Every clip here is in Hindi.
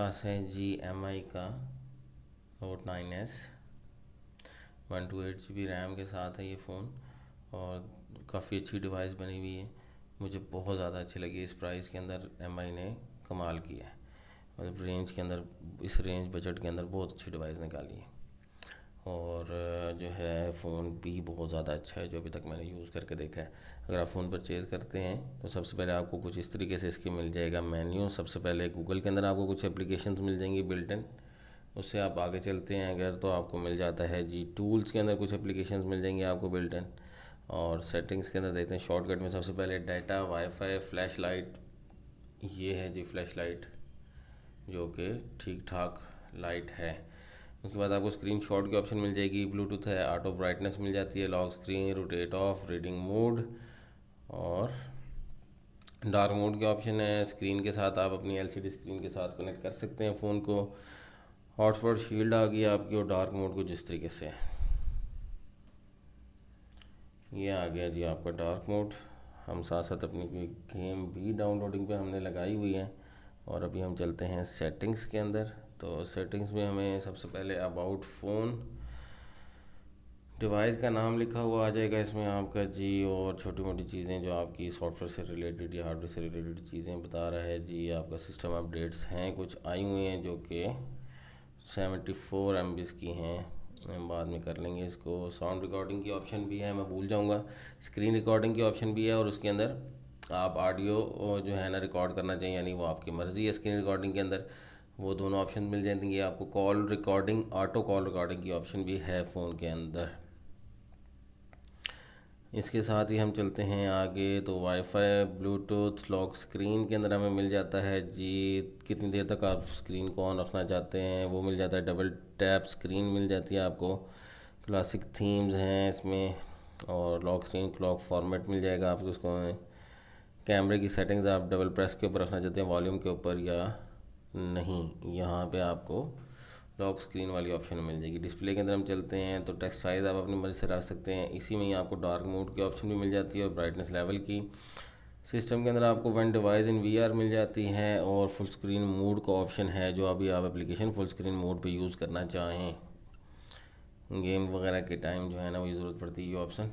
पास है जी MI का Note 9S। 128 GB रैम के साथ है ये फ़ोन, और काफ़ी अच्छी डिवाइस बनी हुई है। मुझे बहुत ज़्यादा अच्छी लगी। इस प्राइस के अंदर MI ने कमाल किया है, मतलब रेंज के अंदर, इस रेंज बजट के अंदर बहुत अच्छी डिवाइस निकाली है। और जो है फ़ोन भी बहुत ज़्यादा अच्छा है जो अभी तक मैंने यूज़ करके देखा है। अगर आप फ़ोन परचेज़ करते हैं तो सबसे पहले आपको कुछ इस तरीके से इसकी मिल जाएगा मेन्यू। सबसे पहले गूगल के अंदर आपको कुछ एप्लीकेशंस मिल जाएंगी बिल्ट इन, उससे आप आगे चलते हैं अगर तो आपको मिल जाता है जी टूल्स के अंदर कुछ एप्लीकेशंस मिल जाएंगे आपको बिल्ट इन। और सेटिंग्स के अंदर देखते हैं शॉर्टकट में सबसे पहले डाटा, वाईफाई, फ्लैश लाइट। ये है जी फ्लैश लाइट जो कि ठीक ठाक लाइट है। उसके बाद आपको स्क्रीन शॉट की ऑप्शन मिल जाएगी, ब्लूटूथ है, ऑटो ब्राइटनेस मिल जाती है, lock screen, rotate of, reading mode, और डार्क मोड के ऑप्शन है। स्क्रीन के साथ आप अपनी LCD स्क्रीन के साथ कनेक्ट कर सकते हैं फ़ोन को। हॉटस्पॉट शील्ड आ गई आपकी, और डार्क मोड को जिस तरीके से ये आ गया जी आपका डार्क मोड। हम साथ साथ अपनी कोई गेम भी डाउनलोडिंग पे हमने लगाई हुई है। और अभी हम चलते हैं सेटिंग्स के अंदर। तो सेटिंग्स में हमें सबसे पहले अबाउट फ़ोन, डिवाइस का नाम लिखा हुआ आ जाएगा इसमें आपका जी, और छोटी मोटी चीज़ें जो आपकी सॉफ्टवेयर से रिलेटेड या हार्डवेयर से रिलेटेड चीज़ें बता रहा है जी। आपका सिस्टम अपडेट्स हैं कुछ आई हुई हैं जो कि 74 MB की हैं, हम बाद में कर लेंगे इसको। साउंड रिकॉर्डिंग की ऑप्शन भी है, मैं भूल जाऊंगा। स्क्रीन रिकॉर्डिंग की ऑप्शन भी है, और उसके अंदर आप ऑडियो जो है ना रिकॉर्ड करना चाहिए, यानी वो आपकी मर्ज़ी है। स्क्रीन रिकॉर्डिंग के अंदर वो दोनों ऑप्शन मिल जाएंगे आपको। Call recording, auto call recording की ऑप्शन भी है फ़ोन के अंदर। इसके साथ ही हम चलते हैं आगे। तो वाईफाई, ब्लूटूथ, लॉक स्क्रीन के अंदर हमें मिल जाता है जी कितनी देर तक आप स्क्रीन को ऑन रखना चाहते हैं, वो मिल जाता है। डबल टैप स्क्रीन मिल जाती है आपको। क्लासिक थीम्स हैं इसमें, और लॉक स्क्रीन क्लॉक फॉर्मेट मिल जाएगा आपको उसको। कैमरे की सेटिंग्स आप डबल प्रेस के ऊपर रखना चाहते हैं, वॉल्यूम के ऊपर या नहीं, यहाँ पे आपको लॉक स्क्रीन वाली ऑप्शन मिल जाएगी। डिस्प्ले के अंदर हम चलते हैं तो टेक्स्ट साइज़ आप अपनी मर्ज़ी से रख सकते हैं। इसी में ही आपको डार्क मोड की ऑप्शन भी मिल जाती है, और ब्राइटनेस लेवल की। सिस्टम के अंदर आपको वन डिवाइस इन VR मिल जाती है, और फुल स्क्रीन मोड का ऑप्शन है जो अभी आप एप्लीकेशन फुल स्क्रीन मोड पे यूज़ करना चाहें, गेम वगैरह के टाइम जो है ना वही ज़रूरत पड़ती है ये ऑप्शन।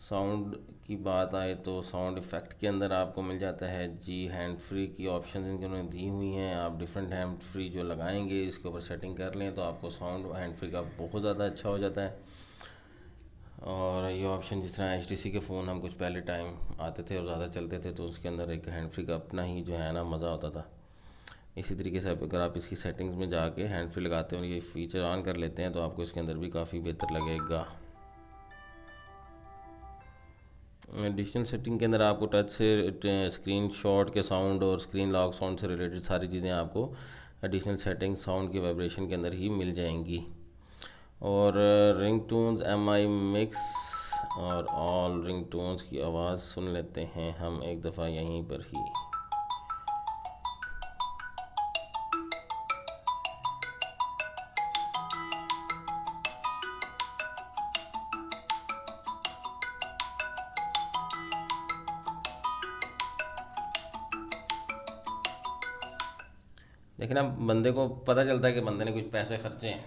साउंड की बात आए तो साउंड इफ़ेक्ट के अंदर आपको मिल जाता है जी हैंड फ्री की ऑप्शन इन्होंने दी हुई हैं। आप डिफरेंट हैंड फ्री जो लगाएंगे इसके ऊपर सेटिंग कर लें तो आपको साउंड हैंड फ्री का बहुत ज़्यादा अच्छा हो जाता है। और ये ऑप्शन जिस तरह HTC के फ़ोन हम कुछ पहले टाइम आते थे और ज़्यादा चलते थे तो उसके अंदर एक हैंड फ्री का अपना ही जो है ना मज़ा होता था। इसी तरीके से अगर आप इसकी सेटिंग्स में जाके हैंड फ्री लगाते हैं और ये फीचर ऑन कर लेते हैं तो आपको इसके अंदर भी काफ़ी बेहतर लगेगा। एडिशनल सेटिंग के अंदर आपको टच से स्क्रीन शॉट के साउंड और स्क्रीन लॉक साउंड से रिलेटेड सारी चीज़ें आपको एडिशनल सेटिंग साउंड की वाइब्रेशन के अंदर ही मिल जाएंगी। और रिंग टोन्स MI मिक्स और ऑल रिंग टोन्स की आवाज़ सुन लेते हैं हम एक दफ़ा यहीं पर ही। लेकिन अब बंदे को पता चलता है कि बंदे ने कुछ पैसे खर्चे हैं।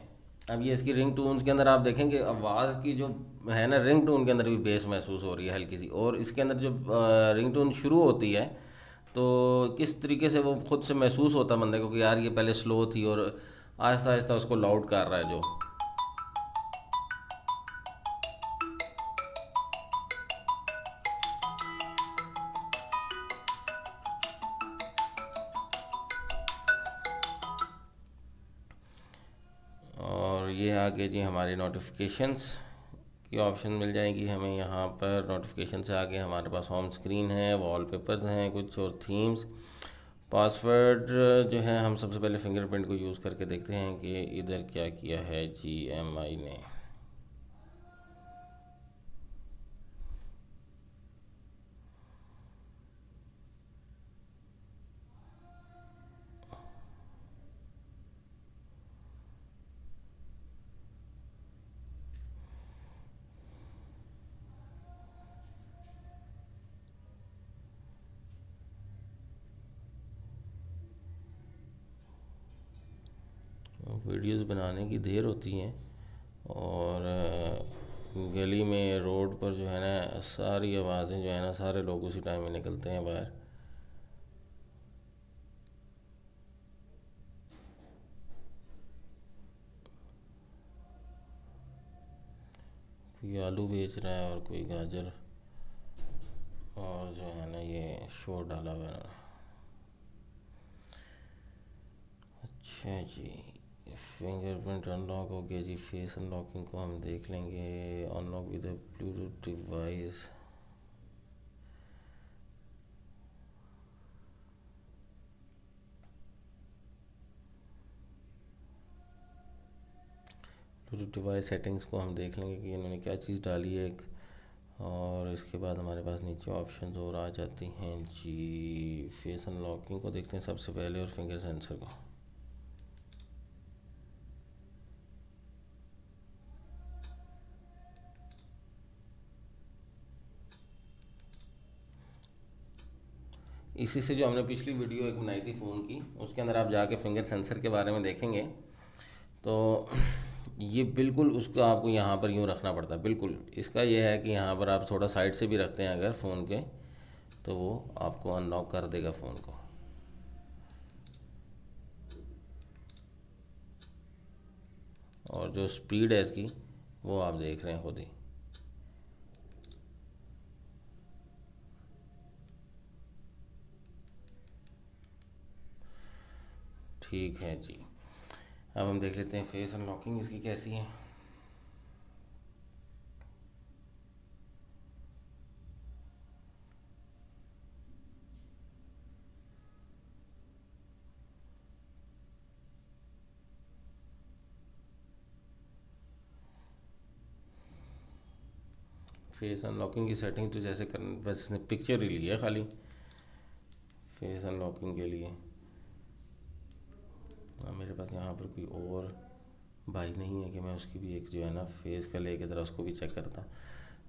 अब ये इसकी रिंग टोन्स के अंदर आप देखेंगे आवाज़ की जो है ना रिंग टोन के अंदर भी बेस महसूस हो रही है हल्की सी, और इसके अंदर जो रिंग टोन शुरू होती है तो किस तरीके से वो खुद से महसूस होता है बंदे को कि यार ये पहले स्लो थी और आहिस्ता आहिस्ता उसको लाउड कर रहा है जो। और ये आगे जी हमारी नोटिफिकेशंस की ऑप्शन मिल जाएगी हमें यहाँ पर। नोटिफिकेशन से आगे हमारे पास होम स्क्रीन है, वॉलपेपर्स हैं कुछ, और थीम्स। पासवर्ड जो है हम सबसे पहले फिंगरप्रिंट को यूज़ करके देखते हैं कि इधर क्या किया है GMI ने। वीडियोस बनाने की देर होती है और गली में रोड पर जो है ना सारी आवाज़ें जो है ना सारे लोग उसी टाइम में निकलते हैं बाहर। कोई आलू बेच रहा है और कोई गाजर, और जो है ना ये शोर डाला हुआ है। अच्छा जी, फिंगरप्रिंट अनलॉक हो गया जी। फेस अनलॉकिंग को हम देख लेंगे। Unlock with Bluetooth device. Bluetooth device settings को हम देख लेंगे कि इन्होंने क्या चीज़ डाली है एक, और इसके बाद हमारे पास नीचे ऑप्शंस और आ जाती हैं जी। फेस अनलॉकिंग को देखते हैं सबसे पहले और फिंगर सेंसर को। इसी से जो हमने पिछली वीडियो एक बनाई थी फ़ोन की, उसके अंदर आप जाके फिंगर सेंसर के बारे में देखेंगे तो ये बिल्कुल उसका आपको यहाँ पर यूँ रखना पड़ता है। बिल्कुल इसका ये है कि यहाँ पर आप थोड़ा साइड से भी रखते हैं अगर फ़ोन के, तो वो आपको अनलॉक कर देगा फ़ोन को। और जो स्पीड है इसकी वो आप देख रहे हैं खुद ही। ठीक है जी, अब हम देख लेते हैं फेस अनलॉकिंग इसकी कैसी है। फेस अनलॉकिंग की सेटिंग तो जैसे कर, बस इसने पिक्चर ही ली है खाली फेस अनलॉकिंग के लिए। मेरे पास यहाँ पर कोई और भाई नहीं है कि मैं उसकी भी एक जो है ना फेस का लेके ज़रा उसको भी चेक करता।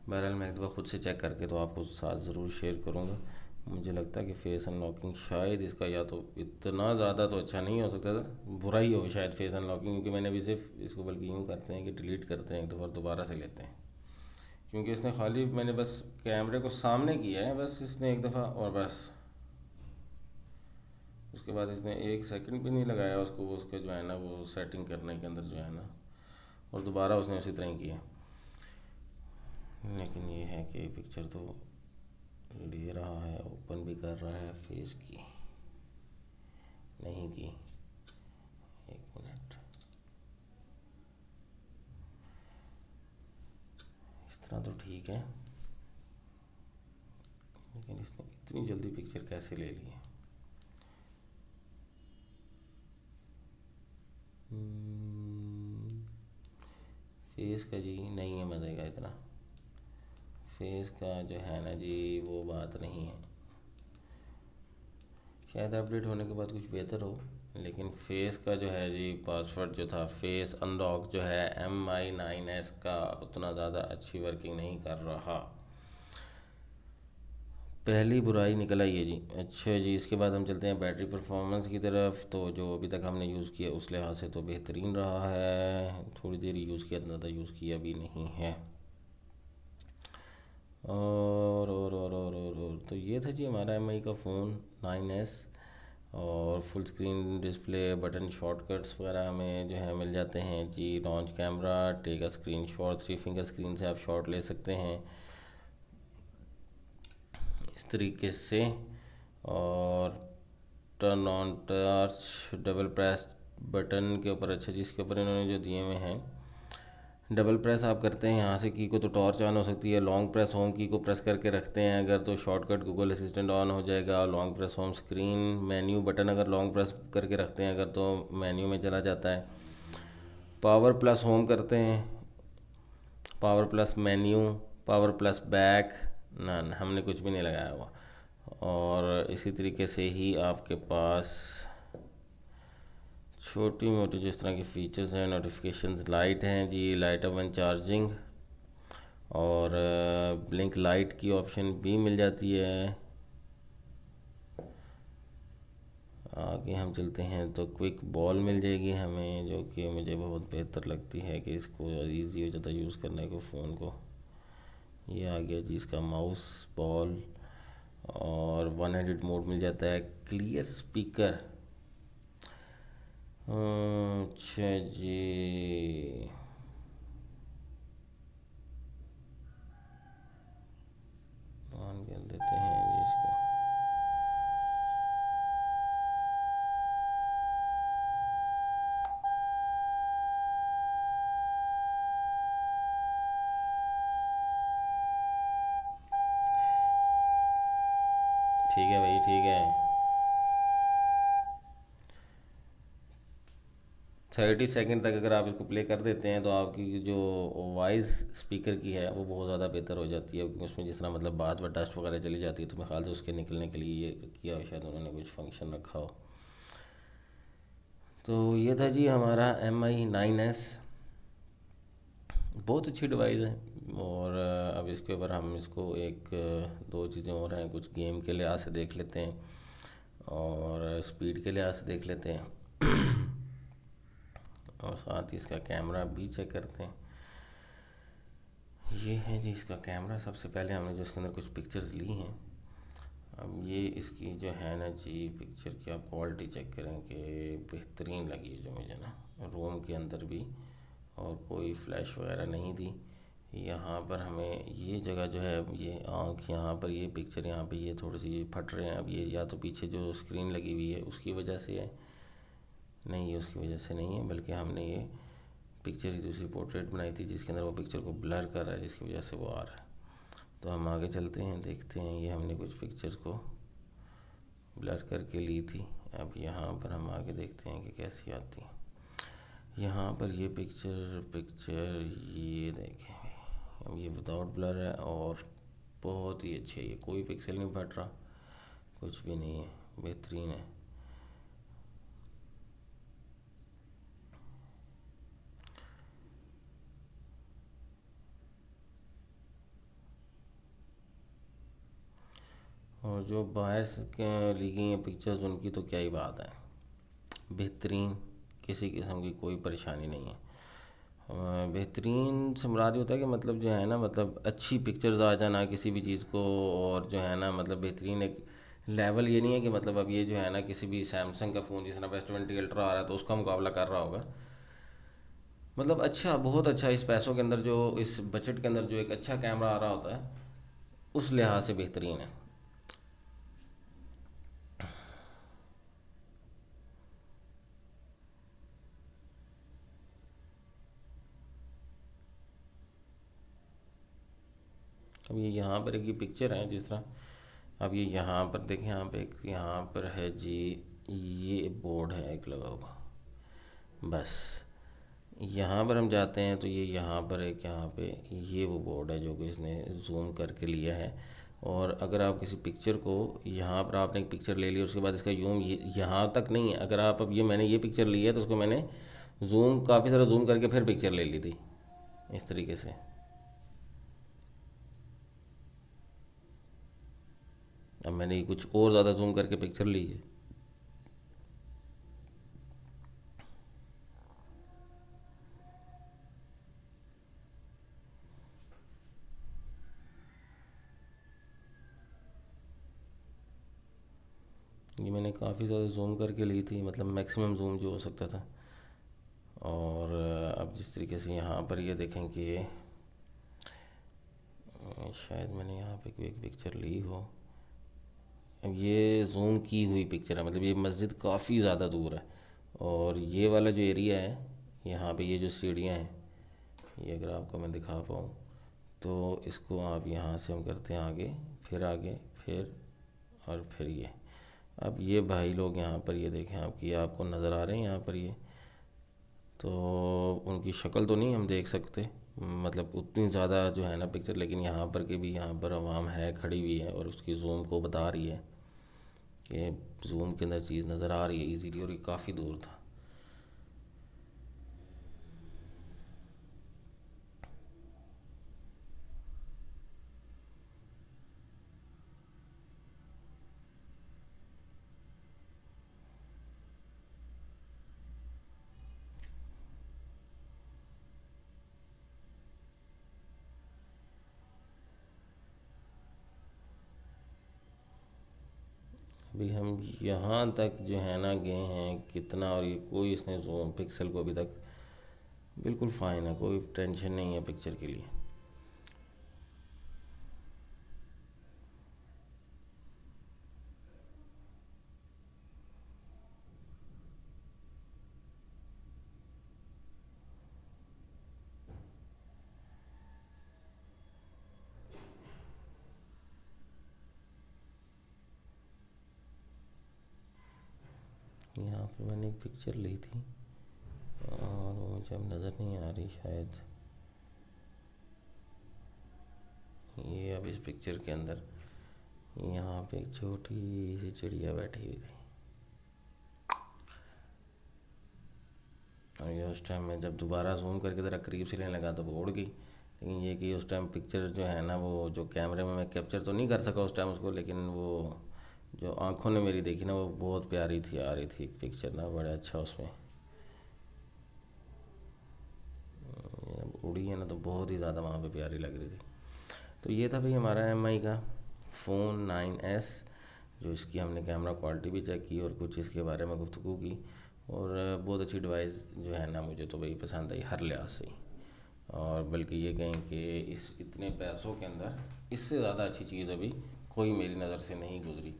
बहरहाल मैं एक दफ़ा खुद से चेक करके तो आपको साथ ज़रूर शेयर करूँगा। मुझे लगता है कि फेस अनलॉकिंग शायद इसका या तो इतना ज़्यादा तो अच्छा नहीं हो सकता था, बुरा ही हो शायद फेस अनलॉकिंग, क्योंकि मैंने भी सिर्फ इसको बल्कि यूँ करते हैं कि डिलीट करते हैं एक दफ़ा दोबारा से लेते हैं, क्योंकि इसने खाली मैंने बस कैमरे को सामने किया है बस इसने एक दफ़ा, और बस उसके बाद इसने एक सेकंड भी नहीं लगाया उसको उसके जो है ना वो सेटिंग करने के अंदर जो है ना, और दोबारा उसने उसी तरह ही किया। लेकिन ये है कि पिक्चर तो ले रहा है, ओपन भी कर रहा है फेस की, नहीं की। एक मिनट, इस तरह तो ठीक है, लेकिन इसने इतनी जल्दी पिक्चर कैसे ले ली है। फेस का जी नहीं है मज़े का इतना, फेस का जो है ना जी वो बात नहीं है। शायद अपडेट होने के बाद कुछ बेहतर हो, लेकिन फेस का जो है जी पासवर्ड जो था फेस अनलॉक जो है MI9S का उतना ज़्यादा अच्छी वर्किंग नहीं कर रहा। पहली बुराई निकल आई है जी। अच्छा जी, इसके बाद हम चलते हैं बैटरी परफॉर्मेंस की तरफ। तो जो अभी तक हमने यूज़ किया उस लिहाज से तो बेहतरीन रहा है, थोड़ी देर यूज़ किया, ज़्यादा यूज़ किया भी नहीं है। और तो ये था जी हमारा MI का फ़ोन 9S, और full screen display, button shortcuts वगैरह हमें जो है मिल जाते हैं जी। Launch camera, take a screenshot, 3 finger screen से आप शॉट ले सकते हैं इस तरीके से। और turn on torch, double press button के ऊपर, अच्छा जी इसके ऊपर इन्होंने जो दिए हुए हैं, डबल प्रेस आप करते हैं यहाँ से की को तो टॉर्च ऑन हो सकती है, लॉन्ग प्रेस होम की को प्रेस करके रखते हैं अगर तो शॉर्टकट गूगल असिस्टेंट ऑन हो जाएगा। Long press home screen menu button अगर लॉन्ग प्रेस करके रखते हैं अगर तो मेन्यू में चला जाता है। पावर प्लस होम करते हैं, power plus menu, power plus back, ना हमने कुछ भी नहीं लगाया हुआ। और इसी तरीके से ही आपके पास छोटी मोटी जिस तरह के फीचर्स हैं, नोटिफिकेशंस, लाइट हैं जी, लाइट ऑफ वन चार्जिंग, और ब्लिंक लाइट की ऑप्शन भी मिल जाती है। आगे हम चलते हैं तो क्विक बॉल मिल जाएगी हमें, जो कि मुझे बहुत बेहतर लगती है कि इसको ईजी हो जाता है यूज़ करने को फ़ोन को। ये आ गया जी इसका माउस बॉल, और 1 मोड मिल जाता है, क्लियर स्पीकर। अच्छा जी, ऑन कर देते हैं जी इसको। ठीक है भाई, ठीक है। 30 सेकंड तक अगर आप इसको प्ले कर देते हैं तो आपकी जो वॉइस स्पीकर की है वो बहुत ज़्यादा बेहतर हो जाती है, क्योंकि उसमें जिस तरह मतलब बात व डस्ट वगैरह चली जाती है, तो मेरे ख्याल से उसके निकलने के लिए ये किया हो, शायद उन्होंने कुछ फंक्शन रखा हो। तो ये था जी हमारा Mi 9S। बहुत अच्छी डिवाइस है। और अब इसके ऊपर हम इसको एक दो चीज़ें और हैं, कुछ गेम के लिहाज से देख लेते हैं और स्पीड के लिहाज से देख लेते हैं और साथ ही इसका कैमरा भी चेक करते हैं। ये है जी इसका कैमरा। सबसे पहले हमने जो इसके अंदर कुछ पिक्चर्स ली हैं, अब ये इसकी जो है ना जी पिक्चर की आप क्वालिटी चेक करें कि बेहतरीन लगी है जो मुझे ना, रूम के अंदर भी, और कोई फ्लैश वगैरह नहीं थी। यहाँ पर हमें ये जगह जो है, ये आँख यहाँ पर, ये पिक्चर यहाँ पे ये थोड़ी सी फट रहे हैं। अब ये या तो पीछे जो स्क्रीन लगी हुई है उसकी वजह से है, नहीं ये उसकी वजह से नहीं है, बल्कि हमने ये पिक्चर ही दूसरी पोर्ट्रेट बनाई थी जिसके अंदर वो पिक्चर को ब्लर कर रहा है, जिसकी वजह से वो आ रहा है। तो हम आगे चलते हैं, देखते हैं। ये हमने कुछ पिक्चर्स को ब्लर करके ली थी। अब यहाँ पर हम आगे देखते हैं कि कैसी आती है। यहाँ पर ये पिक्चर ये देखें, अब ये विदाउट ब्लर है और बहुत ही अच्छी है। ये कोई पिक्सल नहीं फट रहा, कुछ भी नहीं है, बेहतरीन है। और जो बाहर से ली गई हैं पिक्चर्स, उनकी तो क्या ही बात है, बेहतरीन, किसी किस्म की कोई परेशानी नहीं है। बेहतरीन से मुराद ये होता है कि मतलब जो है ना, मतलब अच्छी पिक्चर्स आ जाना किसी भी चीज़ को, और जो है ना मतलब बेहतरीन एक लेवल। ये नहीं है कि मतलब अब ये जो है ना किसी भी सैमसंग का फ़ोन जिस तरह S20 अल्ट्रा आ रहा है तो उसका मुकाबला कर रहा होगा। मतलब अच्छा, बहुत अच्छा, इस पैसों के अंदर जो, इस बजट के अंदर जो एक अच्छा कैमरा आ रहा होता है, उस लिहाज से बेहतरीन है। अब ये यहाँ पर एक ये पिक्चर है जिस तरह, अब ये यहाँ पर देखें, यहाँ पे एक यहाँ पर है जी, ये बोर्ड है एक लगा हुआ, बस यहाँ पर हम जाते हैं तो ये यहाँ पर एक, यहाँ पे ये वो बोर्ड है जो कि इसने जूम करके लिया है। और अगर आप किसी पिक्चर को, यहाँ पर आपने एक पिक्चर ले ली, उसके बाद इसका यूम ये यहाँ तक नहीं है, अगर आप, अब ये मैंने ये पिक्चर ली है तो उसको मैंने जूम, काफ़ी सारा जूम करके फिर पिक्चर ले ली थी इस तरीके से। अब मैंने ये कुछ और ज़्यादा जूम करके पिक्चर ली है। ये मैंने काफ़ी ज़्यादा जूम करके ली थी, मतलब मैक्सिमम जूम जो हो सकता था। और अब जिस तरीके से यहाँ पर ये देखें कि शायद मैंने यहाँ पे कोई एक पिक्चर ली हो, अब ये जूम की हुई पिक्चर है, मतलब ये मस्जिद काफ़ी ज़्यादा दूर है, और ये वाला जो एरिया है यहाँ पे, ये जो सीढ़ियाँ हैं, ये अगर आपको मैं दिखा पाऊँ तो इसको आप यहाँ से हम करते हैं आगे, आगे, फिर और फिर ये। अब ये भाई लोग यहाँ पर ये देखें, आपकी आपको नज़र आ रहे हैं यहाँ पर ये, तो उनकी शक्ल तो नहीं हम देख सकते, मतलब उतनी ज़्यादा जो है ना पिक्चर, लेकिन यहाँ पर के भी, यहाँ पर आवाम है खड़ी हुई है और उसकी जूम को बता रही है कि जूम के अंदर चीज़ नज़र आ रही है इजीली, और ये काफ़ी दूर था। अभी हम यहाँ तक जो है ना गए हैं कितना, और ये कोई इसने जो पिक्सल को अभी तक बिल्कुल फाइन है, कोई टेंशन नहीं है पिक्चर के लिए। यहाँ पर मैंने एक पिक्चर ली थी और वो मुझे अब नज़र नहीं आ रही शायद। ये अब इस पिक्चर के अंदर यहाँ पे एक छोटी सी चिड़िया बैठी हुई थी, और ये उस टाइम में जब दोबारा जूम करके ज़रा करीब से लेने लगा तो वो उड़ गई। लेकिन ये कि उस टाइम पिक्चर जो है ना, वो जो कैमरे में मैं कैप्चर तो नहीं कर सका उस टाइम उसको, लेकिन वो जो आंखों ने मेरी देखी ना, वो बहुत प्यारी थी, आ रही थी पिक्चर ना, बड़ा अच्छा उसमें उड़ी है ना, तो बहुत ही ज़्यादा वहाँ पे प्यारी लग रही थी। तो ये था भाई हमारा MI का फ़ोन 9S, जो इसकी हमने कैमरा क्वालिटी भी चेक की और कुछ इसके बारे में गुफ्तगू की, और बहुत अच्छी डिवाइस जो है ना, मुझे तो भाई पसंद आई हर लिहाज से। और बल्कि ये कहें कि इस इतने पैसों के अंदर इससे ज़्यादा अच्छी चीज़ अभी कोई मेरी नज़र से नहीं गुजरी।